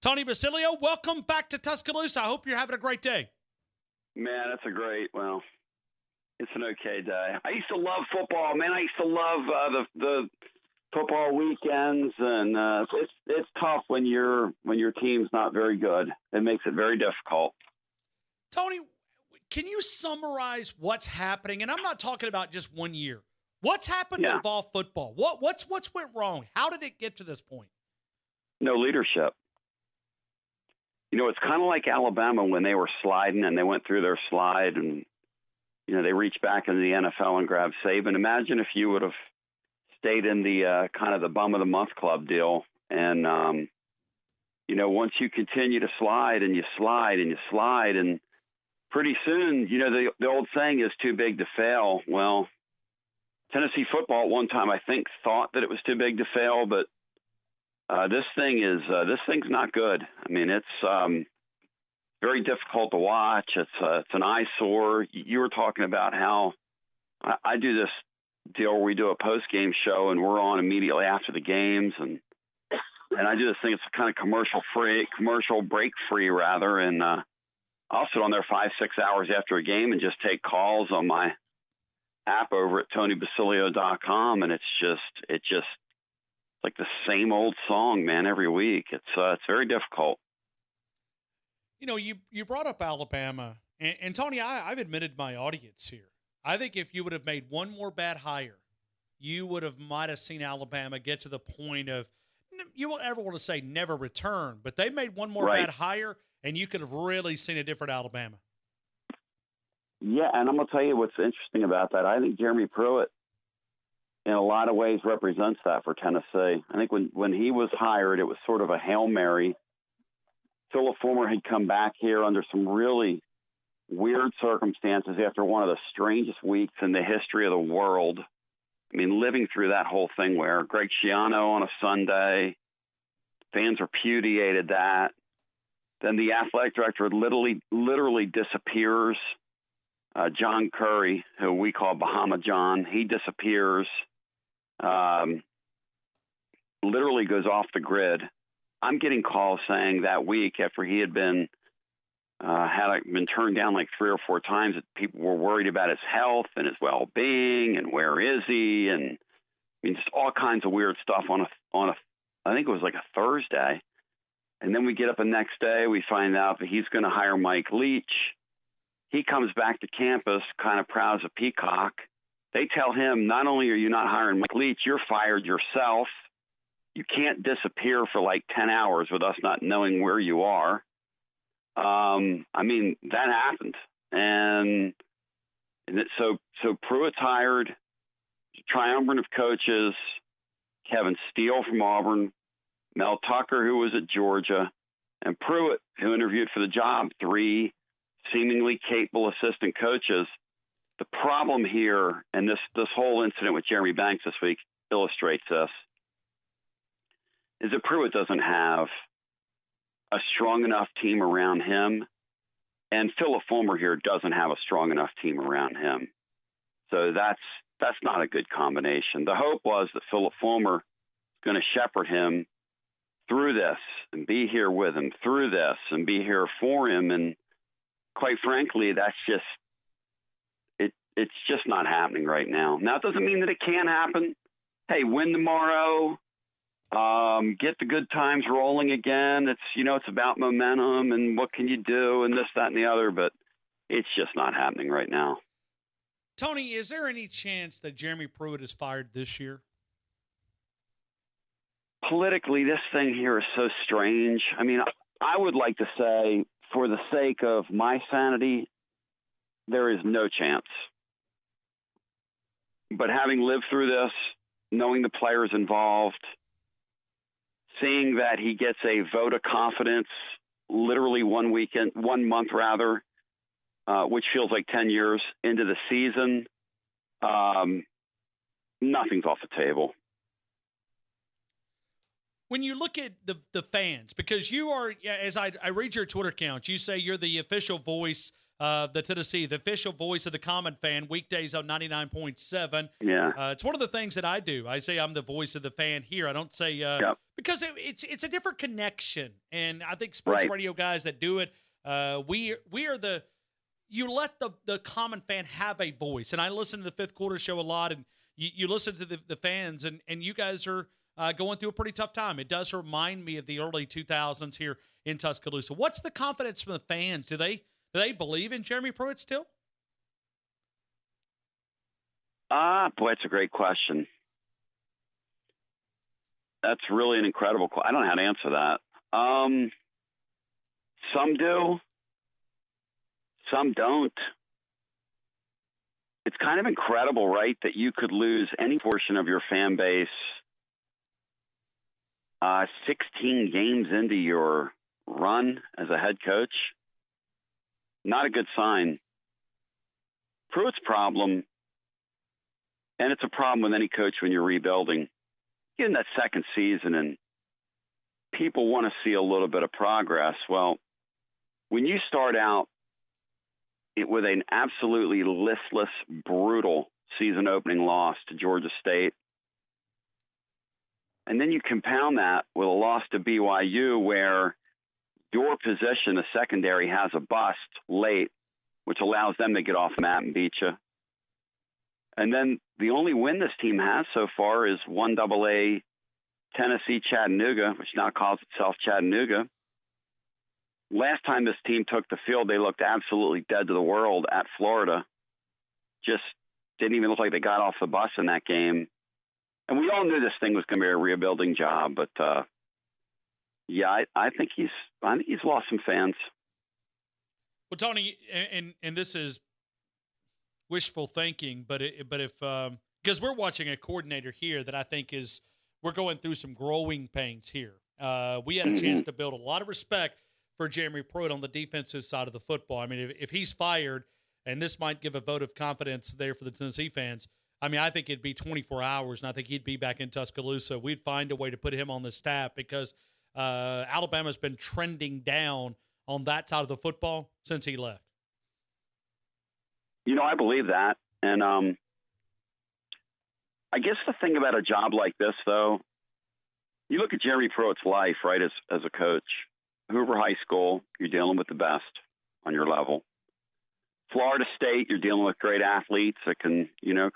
Tony Basilio, welcome back to Tuscaloosa. I hope you're having a great day. Man, it's an okay day. I used to love football, man. I used to love the football weekends, and it's tough when your team's not very good. It makes it very difficult. Tony, can you summarize what's happening? And I'm not talking about just 1 year. What's happened to Vol football? What's went wrong? How did it get to this point? No leadership. It's kind of like Alabama when they were sliding and they went through their slide and, they reached back into the NFL and grabbed Saban. Imagine if you would have stayed in the kind of the bum of the month club deal. And, once you continue to slide and you slide and you slide, and pretty soon, the old saying is too big to fail. Well, Tennessee football at one time, I think, thought that it was too big to fail, but this thing's not good. I mean, it's very difficult to watch. It's an eyesore. You were talking about how I do this deal where we do a post-game show and we're on immediately after the games, and I do this thing. It's kind of commercial break free rather, and I'll sit on there 5-6 hours after a game and just take calls on my app over at tuscaloosa.youtube, and it's just like the same old song, man, every week. It's very difficult. You brought up Alabama, and Tony, I've admitted my audience here. I think if you would have made one more bad hire, you might have seen Alabama get to the point of, you won't ever want to say never return, but they made one more bad hire, and you could have really seen a different Alabama. Yeah, and I'm going to tell you what's interesting about that. I think Jeremy Pruitt, in a lot of ways, represents that for Tennessee. I think when he was hired, it was sort of a Hail Mary. Philip Fulmer had come back here under some really weird circumstances after one of the strangest weeks in the history of the world. I mean, living through that whole thing where Greg Schiano on a Sunday, fans repudiated that. Then the athletic director literally disappears. John Curry, who we call Bahama John, he disappears, literally goes off the grid. I'm getting calls saying that week after he had been turned down like 3 or 4 times that people were worried about his health and his well-being and where is he, and I mean just all kinds of weird stuff on a I think it was like a Thursday. And then we get up the next day, we find out that he's going to hire Mike Leach. He comes back to campus kind of proud as a peacock. They tell him, not only are you not hiring Mike Leach, you're fired yourself. You can't disappear for like 10 hours with us not knowing where you are. I mean, that happened. And so Pruitt's hired, triumvirate of coaches, Kevin Steele from Auburn, Mel Tucker, who was at Georgia, and Pruitt, who interviewed for the job, 3 seemingly capable assistant coaches. The problem here, and this whole incident with Jeremy Banks this week illustrates this, is that Pruitt doesn't have a strong enough team around him, and Philip Fulmer here doesn't have a strong enough team around him. So that's not a good combination. The hope was that Philip Fulmer is going to shepherd him through this and be here with him through this and be here for him. And quite frankly, it's just not happening right now. Now, it doesn't mean that it can't happen. Hey, win tomorrow, get the good times rolling again. It's about momentum and what can you do and this, that, and the other, but it's just not happening right now. Tony, is there any chance that Jeremy Pruitt is fired this year? Politically, this thing here is so strange. I mean, I would like to say, for the sake of my sanity, there is no chance. But having lived through this, knowing the players involved, seeing that he gets a vote of confidence literally 1 month, which feels like 10 years into the season, nothing's off the table. When you look at the fans, because you are, as I read your Twitter account, you say you're the official voice the Tennessee, the official voice of the common fan, weekdays on 99.7. Yeah. It's one of the things that I do. I say I'm the voice of the fan here. I don't say because it's a different connection. And I think sports radio guys that do it, we are the you let the common fan have a voice. And I listen to the Fifth Quarter show a lot, and you listen to the fans, and you guys are going through a pretty tough time. It does remind me of the early 2000s here in Tuscaloosa. What's the confidence from the fans? Do they believe in Jeremy Pruitt still? Boy, it's a great question. That's really an incredible question. I don't know how to answer that. Some do. Some don't. It's kind of incredible, right, that you could lose any portion of your fan base 16 games into your run as a head coach. Not a good sign. Pruitt's problem, and it's a problem with any coach when you're rebuilding, get in that second season and people want to see a little bit of progress. Well, when you start out with an absolutely listless, brutal season opening loss to Georgia State, and then you compound that with a loss to BYU where your position, the secondary, has a bust late, which allows them to get off the mat and beat you. And then the only win this team has so far is 1AA Tennessee Chattanooga, which now calls itself Chattanooga. Last time this team took the field, they looked absolutely dead to the world at Florida. Just didn't even look like they got off the bus in that game. And we all knew this thing was going to be a rebuilding job, but yeah, I think he's lost some fans. Well, Tony, and this is wishful thinking, but if because we're watching a coordinator here that I think we're going through some growing pains here. We had a chance to build a lot of respect for Jeremy Pruitt on the defensive side of the football. I mean, if he's fired, and this might give a vote of confidence there for the Tennessee fans, I mean, I think it'd be 24 hours, and I think he'd be back in Tuscaloosa. We'd find a way to put him on the staff because Alabama's been trending down on that side of the football since he left. You know, I believe that. And I guess the thing about a job like this, though, you look at Jeremy Pruitt's life, right, as a coach. Hoover High School, you're dealing with the best on your level. Florida State, you're dealing with great athletes that can,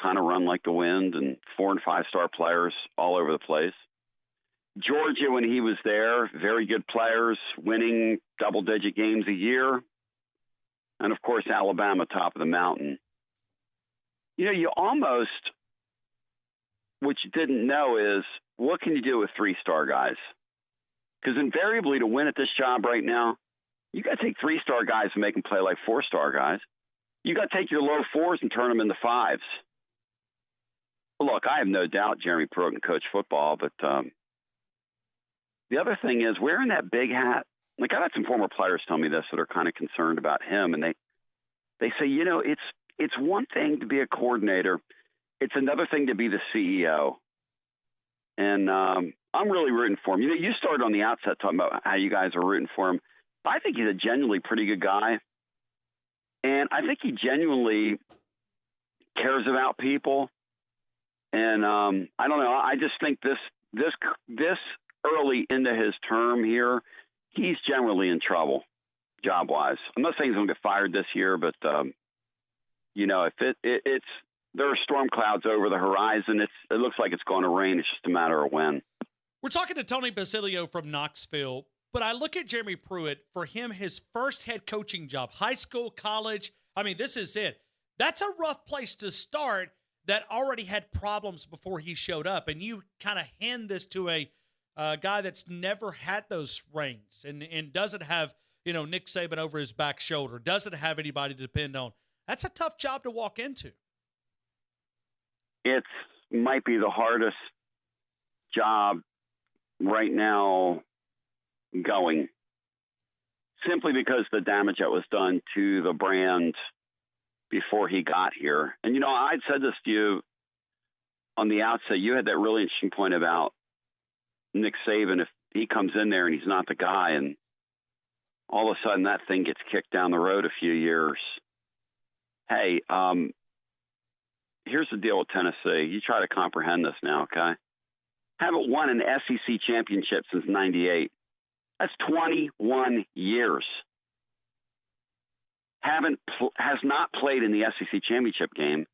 kind of run like the wind, and 4- and 5-star players all over the place. Georgia, when he was there, very good players, winning double-digit games a year. And, of course, Alabama, top of the mountain. You almost, what you didn't know is, what can you do with 3-star guys? Because invariably, to win at this job right now, you got to take 3-star guys and make them play like 4-star guys. You got to take your low 4s and turn them into 5s. Look, I have no doubt Jeremy Pruitt can coach football, but the other thing is wearing that big hat. Like, I've had some former players tell me this that are kind of concerned about him, and they say, it's one thing to be a coordinator. It's another thing to be the CEO. And I'm really rooting for him. You started on the outset talking about how you guys are rooting for him. I think he's a genuinely pretty good guy. And I think he genuinely cares about people. And I don't know. I just think this early into his term here, he's generally in trouble job-wise. I'm not saying he's going to get fired this year, but, if there are storm clouds over the horizon, it looks like it's going to rain. It's just a matter of when. We're talking to Tony Basilio from Knoxville, but I look at Jeremy Pruitt, for him, his first head coaching job, high school, college. I mean, this is it. That's a rough place to start that already had problems before he showed up. And you kind of hand this to a guy that's never had those reins and doesn't have, Nick Saban over his back shoulder, doesn't have anybody to depend on. That's a tough job to walk into. It might be the hardest job right now going, simply because the damage that was done to the brand before he got here. And, I'd said this to you on the outset. You had that really interesting point about Nick Saban, if he comes in there and he's not the guy. And all of a sudden that thing gets kicked down the road a few years. Hey, here's the deal with Tennessee. You try to comprehend this now, okay? Haven't won an SEC championship since '98. That's 21 years. Has not played in the SEC championship game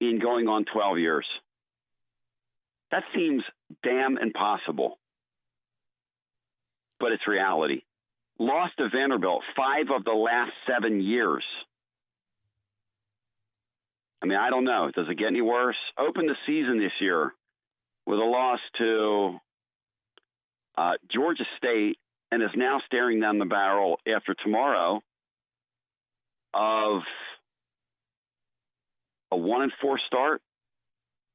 in going on 12 years. That seems damn impossible, but it's reality. Lost to Vanderbilt 5 of the last 7 years. I mean, I don't know. Does it get any worse? Opened the season this year with a loss to Georgia State, and is now staring down the barrel after tomorrow of a 1-4 start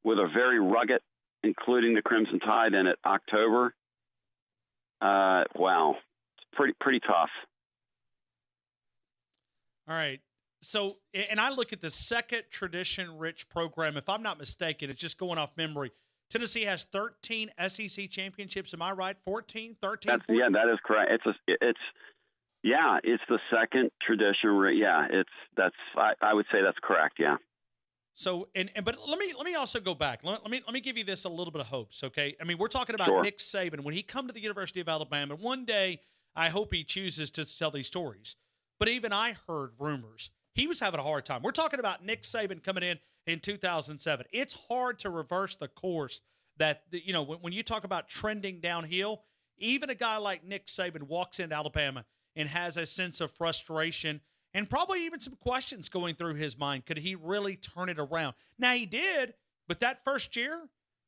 with a very rugged, including the Crimson Tide in it, October. Wow, it's pretty tough. All right. So, and I look at the second tradition-rich program. If I'm not mistaken, it's just going off memory. Tennessee has 13 SEC championships. Am I right? 14, 13? Yeah, that is correct. It's the second tradition. Yeah, I would say that's correct. Yeah. So, but let me also go back. Let me give you this a little bit of hopes, okay? I mean, we're talking about Sure. Nick Saban when he come to the University of Alabama. One day, I hope he chooses to tell these stories. But even I heard rumors he was having a hard time. We're talking about Nick Saban coming in 2007. It's hard to reverse the course that, you know, when you talk about trending downhill, even a guy like Nick Saban walks into Alabama and has a sense of frustration and probably even some questions going through his mind. Could he really turn it around? Now, he did, but that first year,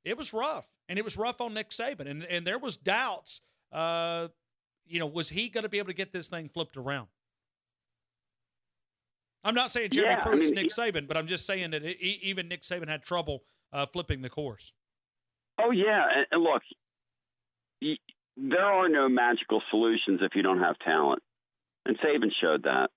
it was rough. And it was rough on Nick Saban. And there was doubts, was he going to be able to get this thing flipped around? I'm not saying Jeremy Pruitt's Nick Saban, but I'm just saying that even Nick Saban had trouble flipping the course. Oh, yeah. And look, there are no magical solutions if you don't have talent. And Saban showed that.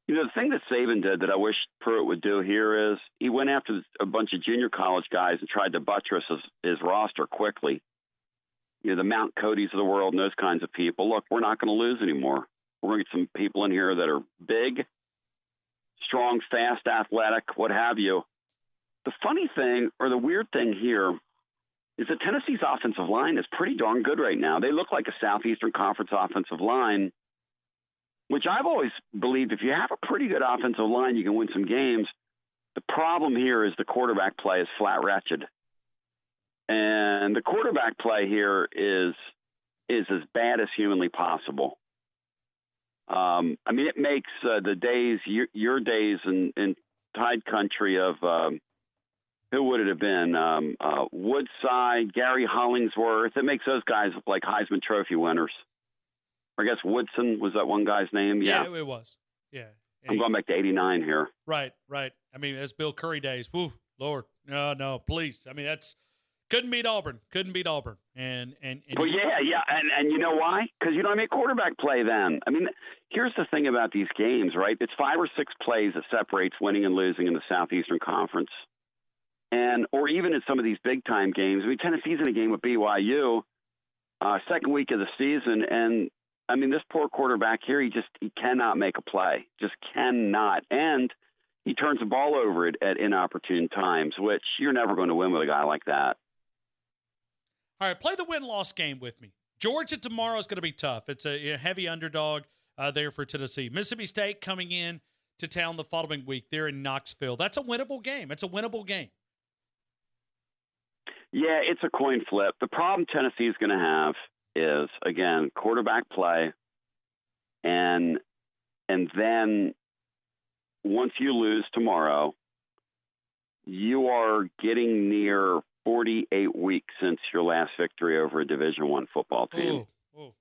You know, the thing that Saban did that I wish Pruitt would do here is he went after a bunch of junior college guys and tried to buttress his roster quickly. You know, the Mount Codys of the world and those kinds of people. Look, we're not going to lose anymore. We're going to get some people in here that are big, strong, fast, athletic, what have you. The funny thing, or the weird thing here, is that Tennessee's offensive line is pretty darn good right now. They look like a Southeastern Conference offensive line, which I've always believed if you have a pretty good offensive line, you can win some games. The problem here is the quarterback play is flat wretched. And the quarterback play here is as bad as humanly possible. I mean, it makes the days, your days in Tide Country of who would it have been? Woodside, Gary Hollingsworth. It makes those guys look like Heisman Trophy winners. I guess Woodson was that one guy's name. Yeah, it was. Yeah. I'm going back to 89 here. Right. I mean, that's Bill Curry days. Woo, Lord. No, please. I mean, couldn't beat Auburn. And well, yeah. And you know why? Because you don't have any quarterback play then. I mean, here's the thing about these games, right? It's 5 or 6 plays that separates winning and losing in the Southeastern Conference. Or even in some of these big-time games. I mean, Tennessee's in a game with BYU, second week of the season, and, I mean, this poor quarterback here, he cannot make a play. Just cannot. And he turns the ball over at inopportune times, which you're never going to win with a guy like that. All right, play the win-loss game with me. Georgia tomorrow is going to be tough. It's a heavy underdog there for Tennessee. Mississippi State coming in to town the following week. They're in Knoxville. That's a winnable game. Yeah, it's a coin flip. The problem Tennessee is going to have is, again, quarterback play. And then once you lose tomorrow, you are getting near 48 weeks since your last victory over a Division I football team. Ooh.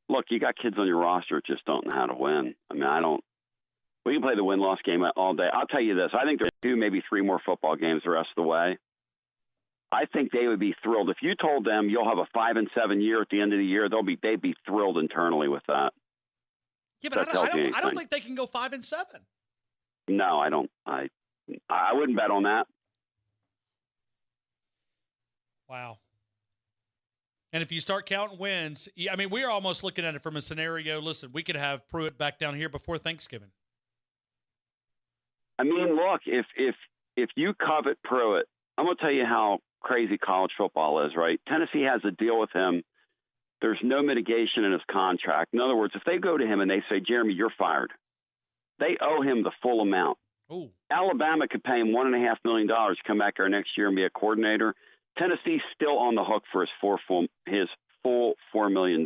Look, you got kids on your roster that just don't know how to win. I mean, we can play the win-loss game all day. I'll tell you this. I think there's 2, maybe 3 more football games the rest of the way. I think they would be thrilled. If you told them you'll have a 5-7 year at the end of the year, they'd be thrilled internally with that. Yeah, but I don't think they can go 5-7. No, I don't. I wouldn't bet on that. Wow. And if you start counting wins, I mean, we're almost looking at it from a scenario. Listen, we could have Pruitt back down here before Thanksgiving. I mean, look, if you covet Pruitt, I'm going to tell you how crazy college football is, right? Tennessee has a deal with him. There's no mitigation in his contract. In other words, if they go to him and they say, Jeremy, you're fired, they owe him the full amount. Ooh. Alabama could pay him $1.5 million to come back here next year and be a coordinator. Tennessee's still on the hook for his full $4 million.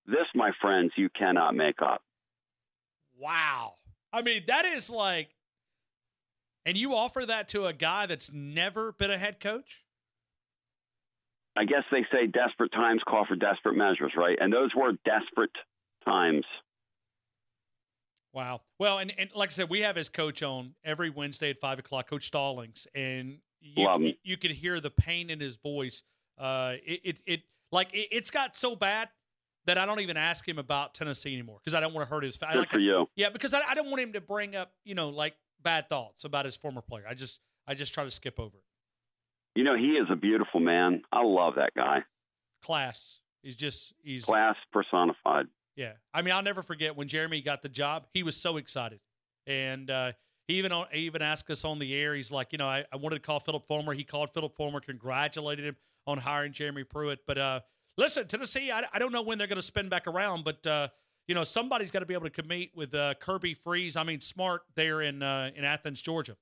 This, my friends, you cannot make up. Wow. I mean, that is like, and you offer that to a guy that's never been a head coach? I guess they say desperate times call for desperate measures, right? And those were desperate times. Wow. Well, and like I said, we have his coach on every Wednesday at 5 o'clock, Coach Stallings, and you could hear the pain in his voice. It's got so bad that I don't even ask him about Tennessee anymore because I don't want to hurt his. Good for you. Yeah, because I don't want him to bring up like bad thoughts about his former player. I just try to skip over it. He is a beautiful man. I love that guy. Class. He's class personified. Yeah. I mean, I'll never forget when Jeremy got the job. He was so excited. And he even asked us on the air. He's like, I wanted to call Philip Fulmer. He called Philip Fulmer, congratulated him on hiring Jeremy Pruitt. But listen, Tennessee, I don't know when they're going to spin back around, but somebody's got to be able to compete with Kirby Smart there in Athens, Georgia.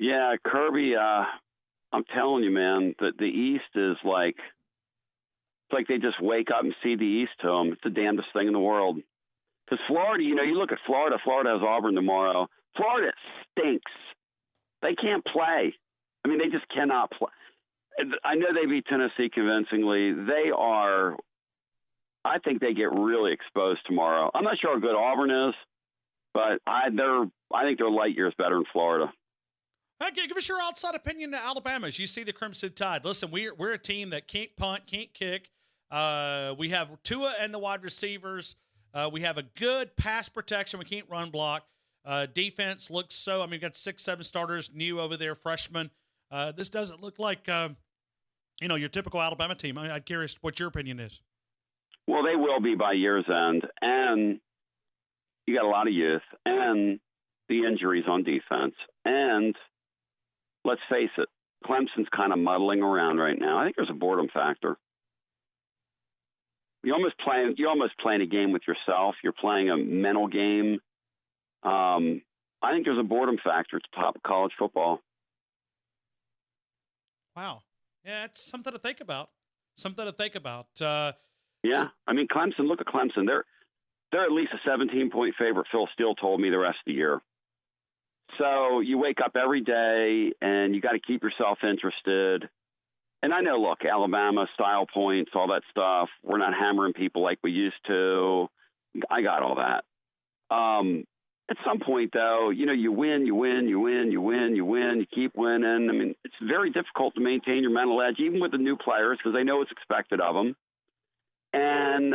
Yeah, Kirby, I'm telling you, man, the East is like, it's like they just wake up and see the East to them. It's the damnedest thing in the world. Because Florida, you look at Florida. Florida has Auburn tomorrow. Florida stinks. They can't play. I mean, they just cannot play. I know they beat Tennessee convincingly. I think they get really exposed tomorrow. I'm not sure how good Auburn is, but I think they're light years better in Florida. Okay, give us your outside opinion to Alabama as you see the Crimson Tide. Listen, we're a team that can't punt, can't kick. We have Tua and the wide receivers. We have a good pass protection. We can't run block. Defense looks we've got 6-7 starters new over there, freshmen. This doesn't look like, your typical Alabama team. I'm curious what your opinion is. Well, they will be by year's end. And you got a lot of youth and the injuries on defense. And let's face it, Clemson's kind of muddling around right now. I think there's a boredom factor. You're almost playing a game with yourself. You're playing a mental game. I think there's a boredom factor at the top of college football. Wow. Yeah, it's something to think about. Yeah. I mean, Clemson, look at Clemson. They're at least a 17-point favorite, Phil Steele told me, the rest of the year. So you wake up every day and you got to keep yourself interested. And I know, look, Alabama, style points, all that stuff. We're not hammering people like we used to. I got all that. At some point, though, you win, you keep winning. I mean, it's very difficult to maintain your mental edge, even with the new players, because they know what's expected of them. And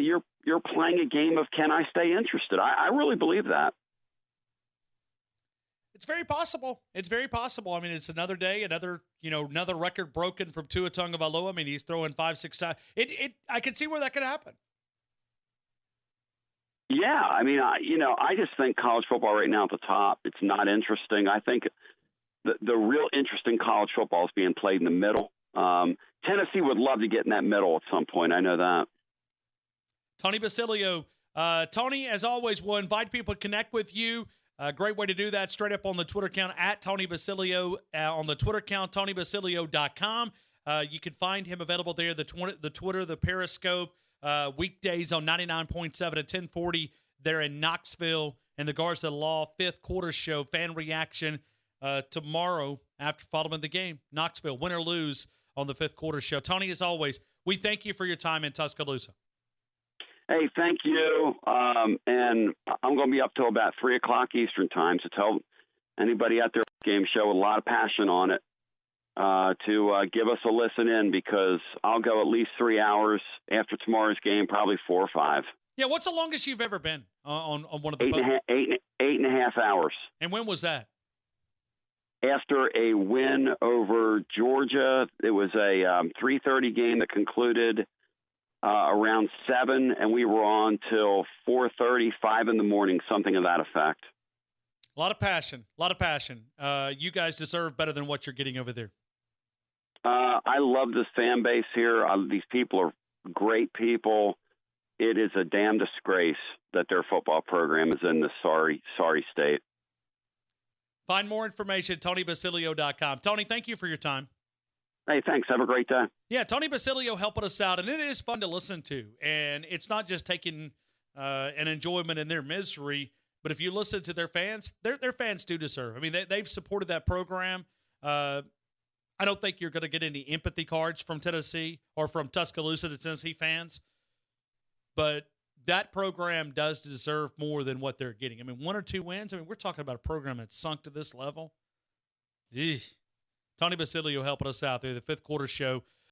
you're playing a game of, can I stay interested? I really believe that. It's very possible. I mean, it's another day, another record broken from Tua Tagovailoa. I mean, he's throwing 5-6 times. I can see where that could happen. Yeah, I mean, I just think college football right now at the top, it's not interesting. I think the real interesting college football is being played in the middle. Tennessee would love to get in that middle at some point. I know that. Tony Basilio. Tony, as always, we'll invite people to connect with you. Great way to do that, straight up on the Twitter account, at Tony Basilio, on the Twitter account, TonyBasilio.com. You can find him available there, the Twitter, the Periscope, weekdays on 99.7 at 1040 there in Knoxville, and the Guards of the Law, fifth quarter show, fan reaction tomorrow after following the game. Knoxville, win or lose on the fifth quarter show. Tony, as always, we thank you for your time in Tuscaloosa. Hey, thank you. And I'm going to be up till about 3 o'clock Eastern time. So tell anybody out there game show with a lot of passion on it to give us a listen in, because I'll go at least 3 hours after tomorrow's game, probably 4 or 5. Yeah, what's the longest you've ever been on one of the eight and a half hours. And when was that? after a win over Georgia. It was a 3:30 game that concluded around 7, and we were on till 4:30, 5 in the morning, something of that effect. A lot of passion. A lot of passion. You guys deserve better than what you're getting over there. I love this fan base here. These people are great people. It is a damn disgrace that their football program is in this sorry state. Find more information at TonyBasilio.com. Tony, thank you for your time. Hey, thanks. Have a great day. Yeah, Tony Basilio helping us out, and it is fun to listen to. And it's not just taking an enjoyment in their misery, but if you listen to their fans, their fans do deserve. I mean, they've supported that program. I don't think you're going to get any empathy cards from Tennessee or from Tuscaloosa to Tennessee fans, but that program does deserve more than what they're getting. I mean, 1 or 2 wins. I mean, we're talking about a program that's sunk to this level. Eesh. Tony Basilio helping us out there, the Fifth Quarter Show.